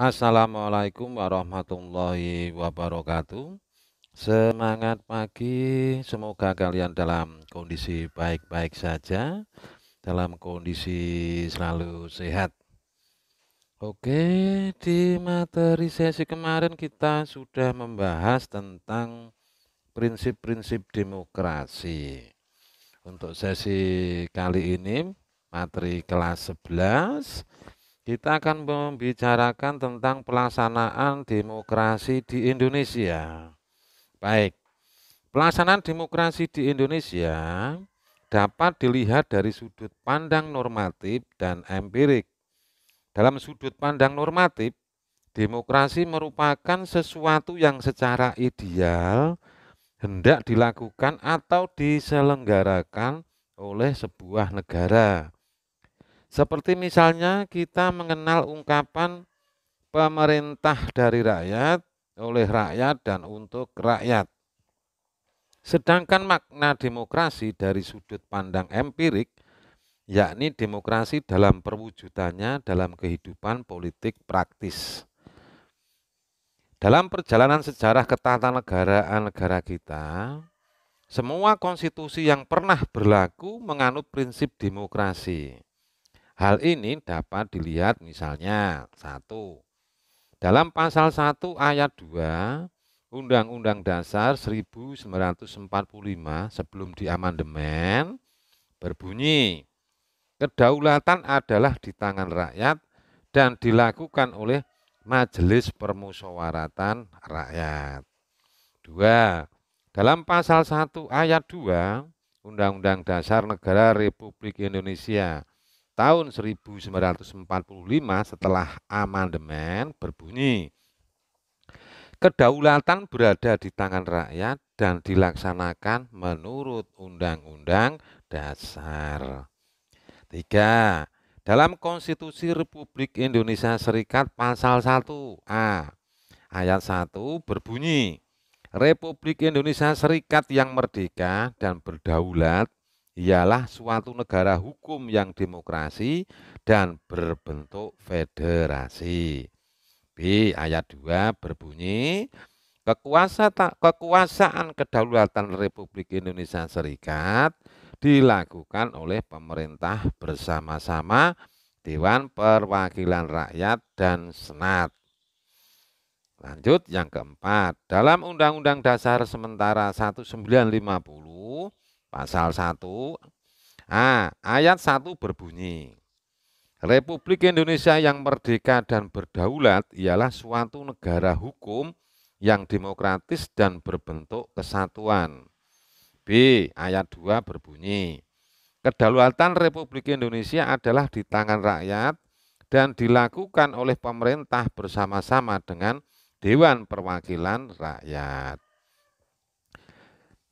Assalamualaikum warahmatullahi wabarakatuh. Semangat pagi, semoga kalian dalam kondisi baik-baik saja, dalam kondisi selalu sehat. Oke, di materi sesi kemarin kita sudah membahas tentang prinsip-prinsip demokrasi. Untuk sesi kali ini, materi kelas 11, kita akan membicarakan tentang pelaksanaan demokrasi di Indonesia. Baik, pelaksanaan demokrasi di Indonesia dapat dilihat dari sudut pandang normatif dan empirik. Dalam sudut pandang normatif, demokrasi merupakan sesuatu yang secara ideal hendak dilakukan atau diselenggarakan oleh sebuah negara. Seperti misalnya kita mengenal ungkapan pemerintah dari rakyat, oleh rakyat, dan untuk rakyat. Sedangkan makna demokrasi dari sudut pandang empirik, yakni demokrasi dalam perwujudannya dalam kehidupan politik praktis. Dalam perjalanan sejarah ketatanegaraan negara kita, semua konstitusi yang pernah berlaku menganut prinsip demokrasi. Hal ini dapat dilihat misalnya, 1. Dalam pasal 1 ayat 2 Undang-Undang Dasar 1945 sebelum diamandemen berbunyi, kedaulatan adalah di tangan rakyat dan dilakukan oleh Majelis Permusyawaratan Rakyat. 2. Dalam pasal 1 ayat 2 Undang-Undang Dasar Negara Republik Indonesia tahun 1945 setelah amandemen berbunyi, kedaulatan berada di tangan rakyat dan dilaksanakan menurut Undang-Undang Dasar. 3. Dalam Konstitusi Republik Indonesia Serikat pasal 1A ayat 1 berbunyi, Republik Indonesia Serikat yang merdeka dan berdaulat ialah suatu negara hukum yang demokrasi dan berbentuk federasi. B. Ayat 2 berbunyi, kekuasaan kedaulatan Republik Indonesia Serikat dilakukan oleh pemerintah bersama-sama Dewan Perwakilan Rakyat dan Senat. Lanjut yang keempat, dalam Undang-Undang Dasar Sementara 1950 pasal 1 ayat 1 berbunyi, Republik Indonesia yang merdeka dan berdaulat ialah suatu negara hukum yang demokratis dan berbentuk kesatuan. B. Ayat 2 berbunyi, kedaulatan Republik Indonesia adalah di tangan rakyat dan dilakukan oleh pemerintah bersama-sama dengan Dewan Perwakilan Rakyat.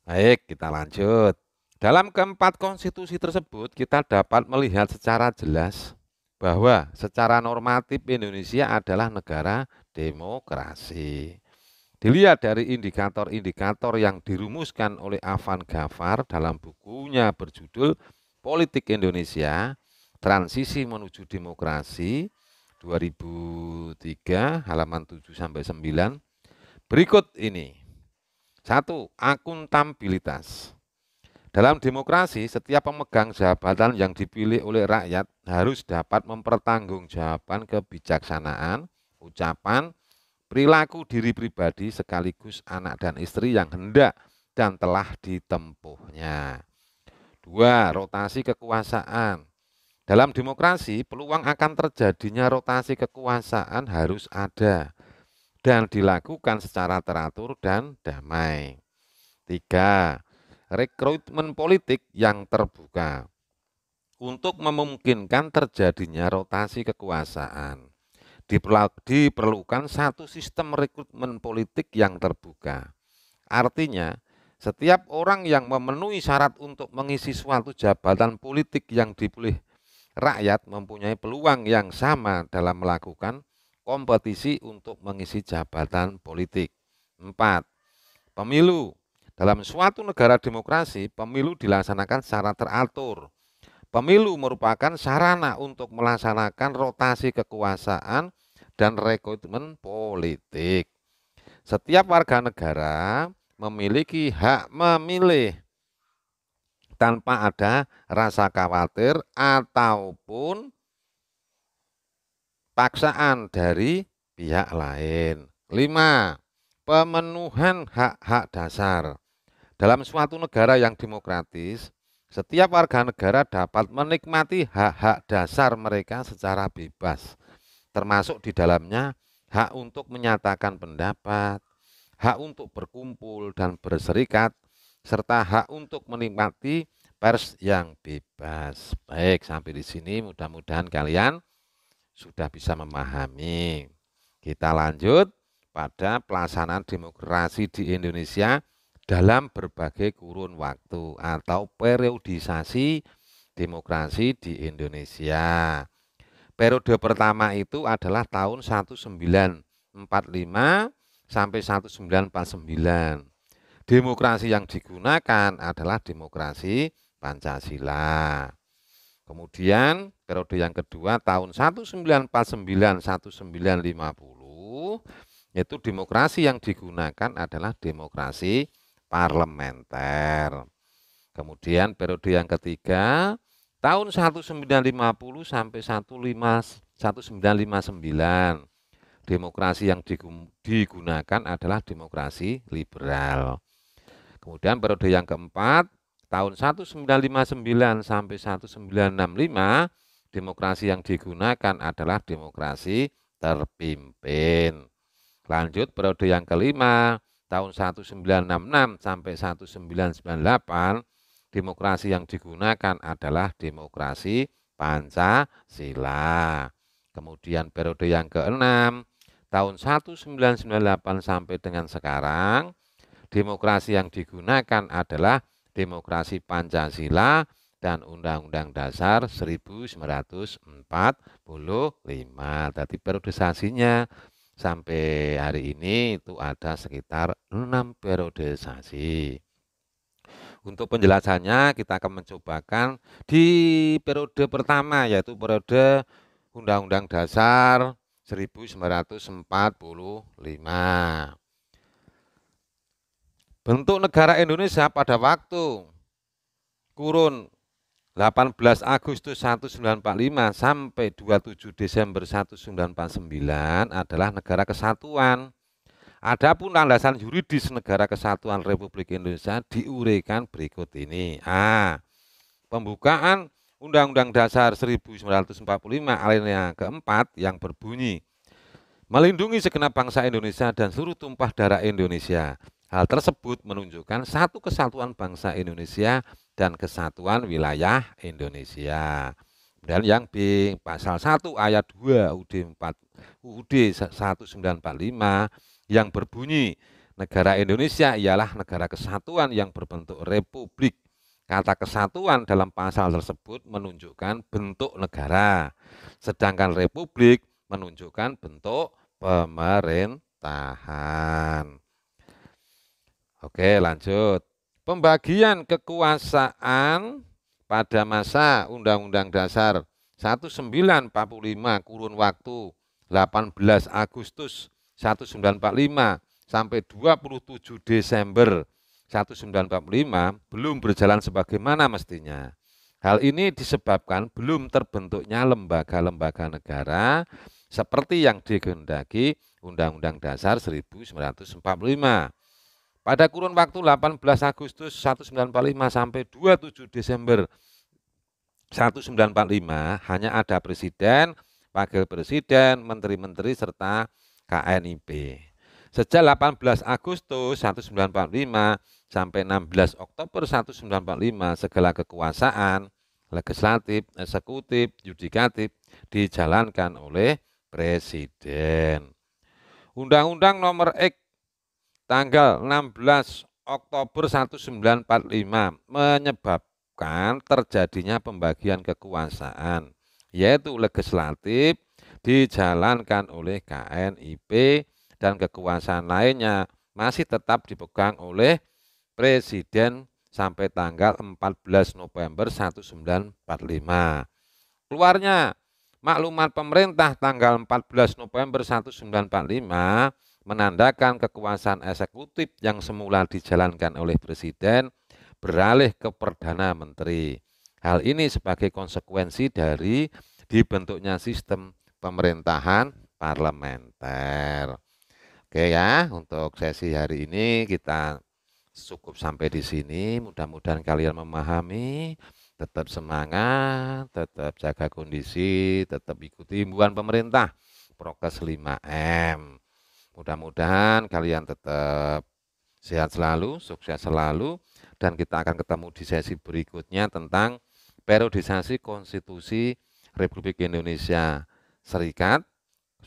Baik, kita lanjut. Dalam keempat konstitusi tersebut, kita dapat melihat secara jelas bahwa secara normatif Indonesia adalah negara demokrasi. Dilihat dari indikator-indikator yang dirumuskan oleh Afan Ghaffar dalam bukunya berjudul Politik Indonesia, Transisi Menuju Demokrasi 2003 halaman 7-9. Berikut ini. 1. Akuntabilitas. Dalam demokrasi, setiap pemegang jabatan yang dipilih oleh rakyat harus dapat mempertanggungjawabkan kebijaksanaan, ucapan, perilaku diri pribadi sekaligus anak dan istri yang hendak dan telah ditempuhnya. 2. Rotasi kekuasaan. Dalam demokrasi, peluang akan terjadinya rotasi kekuasaan harus ada dan dilakukan secara teratur dan damai. 3. Rekrutmen politik yang terbuka. Untuk memungkinkan terjadinya rotasi kekuasaan, diperlukan satu sistem rekrutmen politik yang terbuka. Artinya, setiap orang yang memenuhi syarat untuk mengisi suatu jabatan politik yang dipilih rakyat mempunyai peluang yang sama dalam melakukan kompetisi untuk mengisi jabatan politik. 4. Pemilu. Dalam suatu negara demokrasi, pemilu dilaksanakan secara teratur. Pemilu merupakan sarana untuk melaksanakan rotasi kekuasaan dan rekrutmen politik. Setiap warga negara memiliki hak memilih tanpa ada rasa khawatir ataupun paksaan dari pihak lain. 5. Pemenuhan hak-hak dasar. Dalam suatu negara yang demokratis, setiap warga negara dapat menikmati hak-hak dasar mereka secara bebas, termasuk di dalamnya hak untuk menyatakan pendapat, hak untuk berkumpul dan berserikat, serta hak untuk menikmati pers yang bebas. Baik, sampai di sini mudah-mudahan kalian sudah bisa memahami. Kita lanjut pada pelaksanaan demokrasi di Indonesia dalam berbagai kurun waktu atau periodisasi demokrasi di Indonesia. Periode pertama itu adalah tahun 1945 sampai 1949. Demokrasi yang digunakan adalah demokrasi Pancasila. Kemudian periode yang kedua tahun 1949-1950 yaitu demokrasi yang digunakan adalah demokrasi parlementer. Kemudian periode yang ketiga tahun 1950 sampai 1959 demokrasi yang digunakan adalah demokrasi liberal. Kemudian periode yang keempat tahun 1959 sampai 1965 demokrasi yang digunakan adalah demokrasi terpimpin. Lanjut periode yang kelima tahun 1966 sampai 1998 demokrasi yang digunakan adalah demokrasi Pancasila. Kemudian periode yang keenam tahun 1998 sampai dengan sekarang demokrasi yang digunakan adalah demokrasi Pancasila dan Undang-Undang Dasar 1945. Tadi periodisasinya sampai hari ini itu ada sekitar 6 periodisasi. Untuk penjelasannya kita akan mencobakan di periode pertama yaitu periode Undang-Undang Dasar 1945. Bentuk negara Indonesia pada waktu kurun 18 Agustus 1945 sampai 27 Desember 1949 adalah negara kesatuan. Adapun landasan yuridis negara kesatuan Republik Indonesia diuraikan berikut ini. A. Pembukaan Undang-Undang Dasar 1945 alinea keempat yang berbunyi melindungi segenap bangsa Indonesia dan seluruh tumpah darah Indonesia. Hal tersebut menunjukkan satu kesatuan bangsa Indonesia dan kesatuan wilayah Indonesia. Dan yang B, pasal 1 ayat 2 UUD 1945 yang berbunyi negara Indonesia ialah negara kesatuan yang berbentuk republik. Kata kesatuan dalam pasal tersebut menunjukkan bentuk negara, sedangkan republik menunjukkan bentuk pemerintahan. Oke, lanjut. Pembagian kekuasaan pada masa Undang-Undang Dasar 1945 kurun waktu 18 Agustus 1945 sampai 27 Desember 1945 belum berjalan sebagaimana mestinya. Hal ini disebabkan belum terbentuknya lembaga-lembaga negara seperti yang dikehendaki Undang-Undang Dasar 1945. Pada kurun waktu 18 Agustus 1945 sampai 27 Desember 1945 hanya ada presiden, wakil presiden, menteri-menteri serta KNIP. Sejak 18 Agustus 1945 sampai 16 Oktober 1945 segala kekuasaan legislatif, eksekutif, yudikatif dijalankan oleh presiden. Undang-Undang Nomor X tanggal 16 Oktober 1945 menyebabkan terjadinya pembagian kekuasaan, yaitu legislatif dijalankan oleh KNIP dan kekuasaan lainnya masih tetap dipegang oleh presiden sampai tanggal 14 November 1945. Keluarnya Maklumat pemerintah tanggal 14 November 1945 menandakan kekuasaan eksekutif yang semula dijalankan oleh Presiden beralih ke Perdana Menteri. Hal ini sebagai konsekuensi dari dibentuknya sistem pemerintahan parlementer. Oke ya, untuk sesi hari ini kita cukup sampai di sini. Mudah-mudahan kalian memahami, tetap semangat, tetap jaga kondisi, tetap ikuti himbauan pemerintah, prokes 5M. Mudah-mudahan kalian tetap sehat selalu, sukses selalu, dan kita akan ketemu di sesi berikutnya tentang periodisasi konstitusi Republik Indonesia Serikat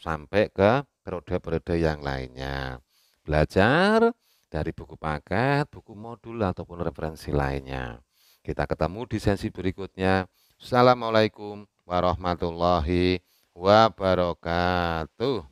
sampai ke periode-periode yang lainnya. Belajar dari buku paket, buku modul, ataupun referensi lainnya. Kita ketemu di sesi berikutnya. Assalamualaikum warahmatullahi wabarakatuh.